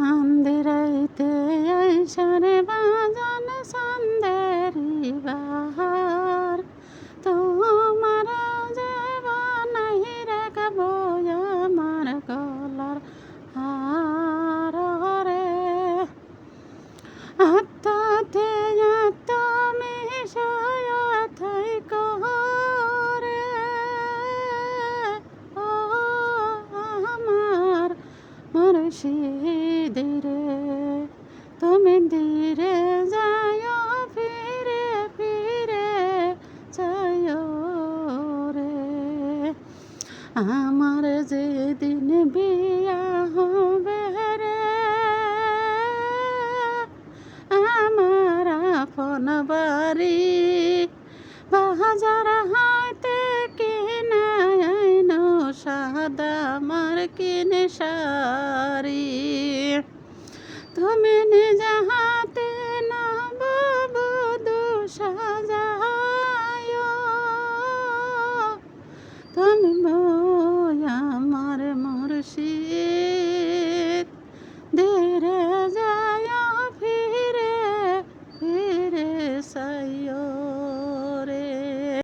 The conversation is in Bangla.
আন্দিরাইতে আইসারে বাজান সন্দেরি বাহার তোমার যে বানাই রাখবো আমার গলার হার রে আত্মাতে আত্মমিশয় থাই করে ও আমার মুর্শিদ রে তুমি ধীরে যায় ফিরে ফিরে যায় রে আমার যেদিন বিয়া হবে রে আমার আপন বাড়ি বাজার হাতে কিনে আইন সাদা আমার কিনে শাড়ি তুমি